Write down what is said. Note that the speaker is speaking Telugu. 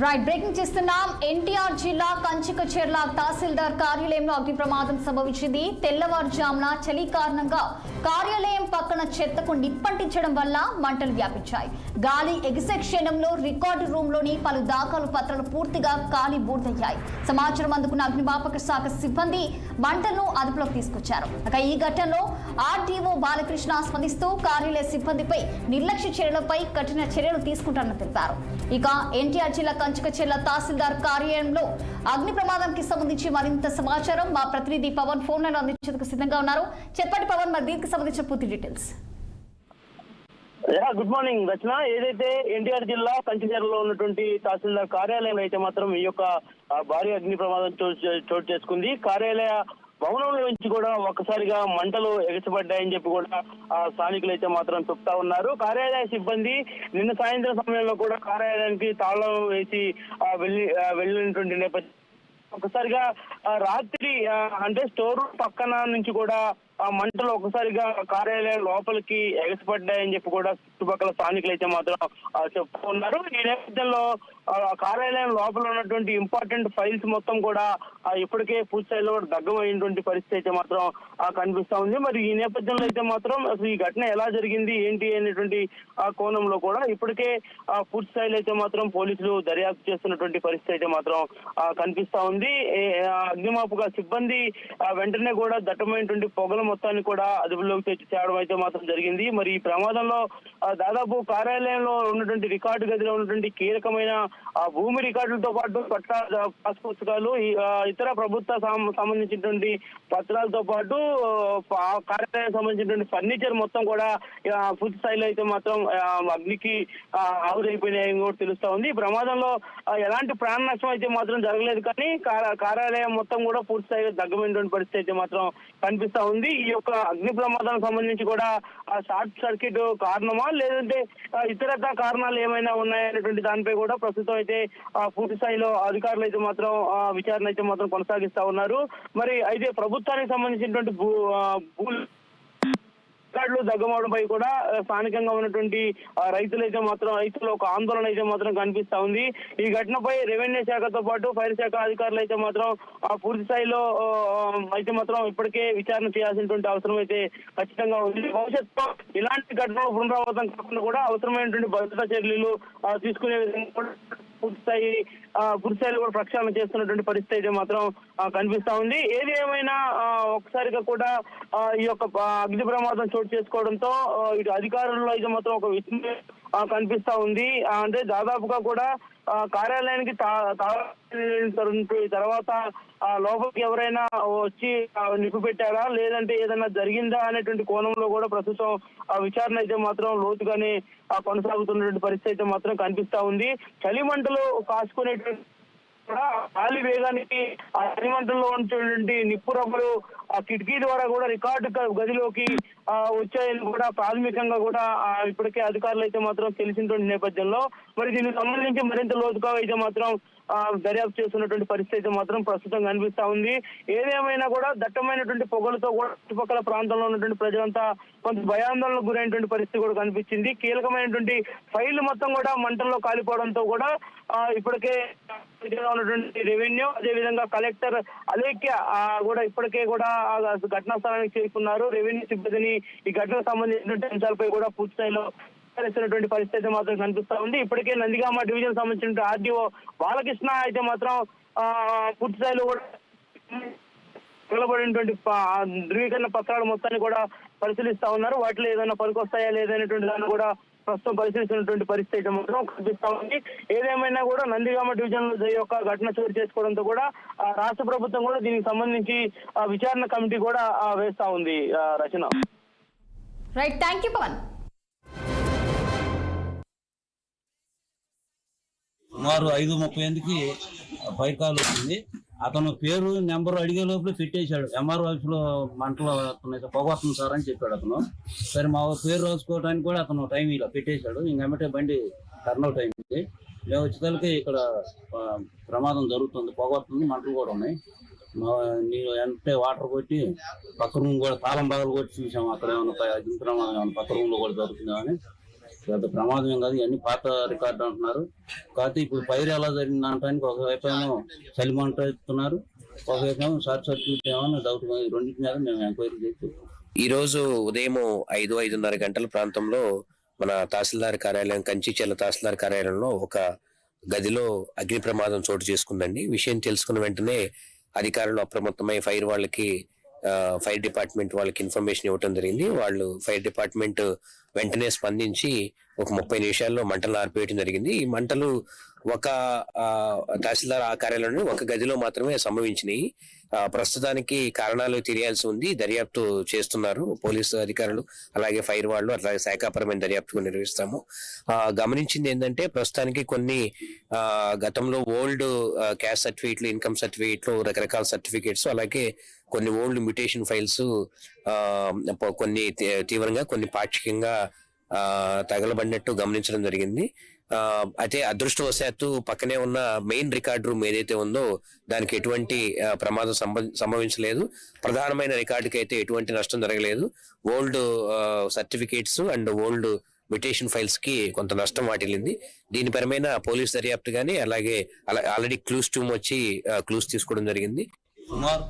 రైట్ బ్రేకింగ్ చేస్తున్నాం. ఎన్టీఆర్ జిల్లా కంచికచెర్ల తహసీల్దార్ కార్యాలయంలో అగ్ని ప్రమాదం సంభవించింది. తెల్లవారుజామున చలి కారణంగా కార్యాలయం పక్కన చెత్తకు నిప్పంటించడం వల్ల మంటలు వ్యాపించాయి. గాలి ఎగిసే క్షణంలో రికార్డు రూమ్ లోని పలు దాఖలు పత్రాలు పూర్తిగా కాలి బూర్దయ్యాయి. సమాచారం అందుకున్న అగ్నిమాపక శాఖ సిబ్బంది మంటలను అదుపులోకి తీసుకొచ్చారు. ఈ ఘటనలో ఆర్డీఓ బాలకృష్ణ స్పందిస్తూ కార్యాలయ సిబ్బందిపై నిర్లక్ష్య చర్యలపై కఠిన చర్యలు తీసుకుంటారని తెలిపారు. ఇక ఎన్టీఆర్ జిల్లా కంచికచెర్ల తహసీల్దార్ కార్యాలయంలో అగ్ని ప్రమాదానికి సంబంధించి మరింత సమాచారం మా ప్రతినిధి పవన్ ఫోన్ లైన్ అందించేందుకు సిద్ధంగా ఉన్నారు. చెప్పండి పవన్, మరి దీనికి సంబంధించిన పూర్తి డీటెయిల్స్. గుడ్ మార్నింగ్ రచన. ఏదైతే ఎన్టీఆర్ జిల్లా కంచిచెర్లలో ఉన్నటువంటి తహసీల్దార్ కార్యాలయంలో అయితే మాత్రం ఈ యొక్క భారీ అగ్ని ప్రమాదం చోటు చేసుకుంది. కార్యాలయ భవనంలో నుంచి కూడా ఒక్కసారిగా మంటలు ఎగసిపడ్డాయని చెప్పి కూడా స్థానికులు అయితే మాత్రం చెప్తా ఉన్నారు. కార్యాలయ సిబ్బంది నిన్న సాయంత్రం సమయంలో కూడా కార్యాలయానికి తాళం వేసి వెళ్ళినటువంటి నేపథ్యం ఒకసారిగా రాత్రి అంటే స్టోర్ రూమ్ పక్కన నుంచి కూడా మంటలు ఒకసారిగా కార్యాలయం లోపలికి ఎగసిపడ్డాయని చెప్పి కూడా చుట్టుపక్కల స్థానికులు అయితే మాత్రం చెప్తూ ఉన్నారు. ఈ నేపథ్యంలో కార్యాలయం లోపల ఉన్నటువంటి ఇంపార్టెంట్ ఫైల్స్ మొత్తం కూడా ఇప్పటికే పూర్తిస్థాయిలో దగ్గమైనటువంటి పరిస్థితి అయితే మాత్రం కనిపిస్తా ఉంది. మరి ఈ నేపథ్యంలో అయితే మాత్రం అసలు ఈ ఘటన ఎలా జరిగింది ఏంటి అనేటువంటి కోణంలో కూడా ఇప్పటికే పూర్తి స్థాయిలో అయితే మాత్రం పోలీసులు దర్యాప్తు చేస్తున్నటువంటి పరిస్థితి అయితే మాత్రం కనిపిస్తా ఉంది. అగ్నిమాపక సిబ్బంది వెంటనే కూడా దట్టమైనటువంటి పొగల మొత్తాన్ని కూడా అదుపులోకి తేవడం అయితే మాత్రం జరిగింది. మరి ఈ ప్రమాదంలో దాదాపు కార్యాలయంలో ఉన్నటువంటి రికార్డు గదిలో ఉన్నటువంటి కీలకమైన భూమి రికార్డులతో పాటు పాస్ పుస్తకాలు, ఇతర ప్రభుత్వ సంబంధించినటువంటి పత్రాలతో పాటు కార్యాలయానికి సంబంధించినటువంటి ఫర్నిచర్ మొత్తం కూడా పూర్తి స్థాయిలో అయితే మాత్రం అగ్నికి ఆవిరైపోయినాయని కూడా తెలుస్తా ఉంది. ఈ ప్రమాదంలో ఎలాంటి ప్రాణ నష్టం అయితే మాత్రం జరగలేదు, కానీ కార్యాలయం మొత్తం కూడా పూర్తి స్థాయిలో దగ్గమైనటువంటి పరిస్థితి అయితే మాత్రం కనిపిస్తా ఉంది. ఈ యొక్క అగ్ని ప్రమాదానికి సంబంధించి కూడా షార్ట్ సర్క్యూట్ కారణమా లేదంటే ఇతరత్ర కారణాలు ఏమైనా ఉన్నాయనేటువంటి దానిపై కూడా ప్రస్తుతం అయితే పూర్తి స్థాయిలో అధికారులు అయితే మాత్రం విచారణ అయితే మాత్రం కొనసాగిస్తా ఉన్నారు. మరి అయితే ప్రభుత్వానికి సంబంధించినటువంటి రికార్డులు దగ్గమవడంపై కూడా స్థానికంగా ఉన్నటువంటి రైతులు ఒక ఆందోళన అయితే మాత్రం కనిపిస్తా ఉంది. ఈ ఘటనపై రెవెన్యూ శాఖతో పాటు ఫైర్ శాఖ అధికారులు అయితే మాత్రం పూర్తి స్థాయిలో అయితే మాత్రం ఇప్పటికే విచారణ చేయాల్సినటువంటి అవసరం అయితే ఖచ్చితంగా ఉంది. భవిష్యత్తులో ఇలాంటి ఘటనలు పునరావృతం కాకుండా కూడా అవసరమైనటువంటి భద్రతా చర్యలు తీసుకునే విధంగా కూడా పూర్తి స్థాయిలో కూడా ప్రక్షాళన చేస్తున్నటువంటి పరిస్థితి అయితే మాత్రం కనిపిస్తా ఉంది. ఏది ఏమైనా ఒకసారిగా కూడా ఈ యొక్క అగ్ని ప్రమాదం చోటు చేసుకోవడంతో ఇటు అధికారుల్లో అయితే మాత్రం ఒక విషయం కనిపిస్తా ఉంది. అంటే దాదాపుగా కూడా కార్యాలయానికి తర్వాత లోపలికి ఎవరైనా వచ్చి నిప్పు పెట్టారా లేదంటే ఏదైనా జరిగిందా అనేటువంటి కోణంలో కూడా ప్రస్తుతం విచారణ అయితే మాత్రం లోతుగానే కొనసాగుతున్నటువంటి పరిస్థితి అయితే మాత్రం కనిపిస్తా ఉంది. చలిమంటలు కాచుకునేటువంటి కూడా గాలి వేగానికి ఆ చలిమంటల్లో ఉన్నటువంటి నిప్పు రవ్వలు ఆ కిటికీ ద్వారా కూడా రికార్డు గదిలోకి వచ్చాయని కూడా ప్రాథమికంగా కూడా ఇప్పటికే అధికారులు అయితే మాత్రం తెలిసినటువంటి నేపథ్యంలో మరి దీనికి సంబంధించి మరింత లోతుగా అయితే మాత్రం దర్యాప్తు చేస్తున్నటువంటి పరిస్థితి అయితే మాత్రం ప్రస్తుతం కనిపిస్తా ఉంది. ఏదేమైనా కూడా దట్టమైనటువంటి పొగలతో కూడా చుట్టుపక్కల ప్రాంతంలో ఉన్నటువంటి ప్రజలంతా కొంత భయాందోళనకు గురైనటువంటి పరిస్థితి కూడా కనిపించింది. కీలకమైనటువంటి ఫైళ్లు మొత్తం కూడా మంటల్లో కాలిపోవడంతో కూడా ఇప్పటికే ఉన్నటువంటి రెవెన్యూ అదేవిధంగా కలెక్టర్ అలేఖ్య కూడా ఇప్పటికే కూడా ఘటనా స్థలానికి చేరుకున్నారు. రెవెన్యూ సిబ్బందిని ఈ ఘటనకు సంబంధించినటువంటి అంశాలపై కూడా పూర్తి స్థాయిలో పరిస్థితి మాత్రం కనిపిస్తా ఉంది. ఇప్పటికే నందిగామ డివిజన్ సంబంధించిన ఆర్డీఓ బాలకృష్ణ అయితే మాత్రం పూర్తి స్థాయిలో కూడా నిలబడినటువంటి ధృవీకరణ పత్రాలు మొత్తాన్ని కూడా పరిశీలిస్తా ఉన్నారు. వాటిలో ఏదైనా పనికొస్తాయా లేదనేటువంటి దాన్ని కూడా ప్రస్తుతం పరిశీలిస్తున్నటువంటి పరిస్థితి అయితే మాత్రం కనిపిస్తా ఉంది. ఏదేమైనా కూడా నందిగామ డివిజన్ యొక్క ఘటన చోటు చేసుకోవడంతో కూడా రాష్ట్ర ప్రభుత్వం కూడా దీనికి సంబంధించి విచారణ కమిటీ కూడా వేస్తా ఉంది. Rachana. Right, thank you Pavan. సుమారు 5:38కి ఫైర్ కాల్ వచ్చింది. అతను పేరు నెంబర్ అడిగే లోపల పెట్టేశాడు. ఎంఆర్ ఆఫీస్లో మంటలు వస్తున్నాయి, పొగ వస్తుంది సార్ అని చెప్పాడు అతను. సరే మా పేరు రాసుకోవడానికి కూడా అతను టైం ఇలా పెట్టేశాడు. ఇంకమ్మటే బండి టర్నౌట్ అయింది. మేము వచ్చేసరికి ఇక్కడ ప్రమాదం జరుగుతుంది, పొగ వస్తుంది, మంటలు కూడా ఉన్నాయి. నీళ్ళు అంటే వాటర్ కొట్టి పక్క రూమ్ కూడా తాళం బాగా కొట్టి చూసాము. అక్కడ ఏమైనా అగ్ని ప్రమాదం ఏమైనా పక్క రూమ్లో కూడా జరుగుతుందా అని పెద్ద ప్రమాదం ఏం కాదు, ఇవన్నీ పాత రికార్డు అంటున్నారు. కాకపోతే ఇప్పుడు ఫైర్ ఎలా జరిగింది అనడానికి ఒకవైపు ఏమో చలిమంట ఇస్తున్నారు, ఒకవైపు ఏమో షార్ట్ సర్క్యూట్ ఏమో డౌట్. రెండింటి మీద మేము ఎంక్వైరీ చేసి ఈ రోజు ఉదయం 5-5:30 గంటల ప్రాంతంలో మన తహసీల్దార్ కార్యాలయం, కంచిచెర్ల తహసీల్దార్ కార్యాలయంలో ఒక గదిలో అగ్ని ప్రమాదం చోటు చేసుకుందండి. విషయం తెలుసుకున్న వెంటనే అధికారులు అప్రమత్తమై ఫైర్ డిపార్ట్మెంట్ వాళ్ళకి ఇన్ఫర్మేషన్ ఇవ్వడం జరిగింది. వాళ్ళు ఫైర్ డిపార్ట్మెంట్ వెంటనే స్పందించి ఒక 30 నిమిషాల్లో మంటలు ఆర్పేయడం జరిగింది. ఈ మంటలు ఒక తహసీల్దార్ ఆ కార్యాలయంలో ఒక గదిలో మాత్రమే సంభవించినాయి. ప్రస్తుతానికి కారణాలు తెలియాల్సి ఉంది, దర్యాప్తు చేస్తున్నారు పోలీసు అధికారులు, అలాగే ఫైర్ వాళ్ళు, అలాగే శాఖాపరమైన దర్యాప్తు నిర్వహిస్తాము. గమనించింది ఏంటంటే ప్రస్తుతానికి కొన్ని గతంలో ఓల్డ్ క్యాస్ట్ సర్టిఫికేట్లు, ఇన్కమ్ సర్టిఫికేట్లు, రకరకాల సర్టిఫికేట్స్, అలాగే కొన్ని ఓల్డ్ మ్యూటేషన్ ఫైల్స్ కొన్ని తీవ్రంగా, కొన్ని పాక్షికంగా తగలబడినట్టు గమనించడం జరిగింది. అయితే అదృష్టవశాత్తు పక్కనే ఉన్న మెయిన్ రికార్డ్ రూమ్ ఏదైతే ఉందో దానికి ఎటువంటి ప్రమాదం సంభవించలేదు. ప్రధానమైన రికార్డుకి అయితే ఎటువంటి నష్టం జరగలేదు. Old certificates and old mutation files కి కొంత నష్టం వాటిల్లింది. దీనిపరమైన పోలీస్ దర్యాప్తు గానీ, అలాగే ఆల్రెడీ క్లూస్ టీమ్ వచ్చి క్లూస్ తీసుకోవడం జరిగింది. సుమారు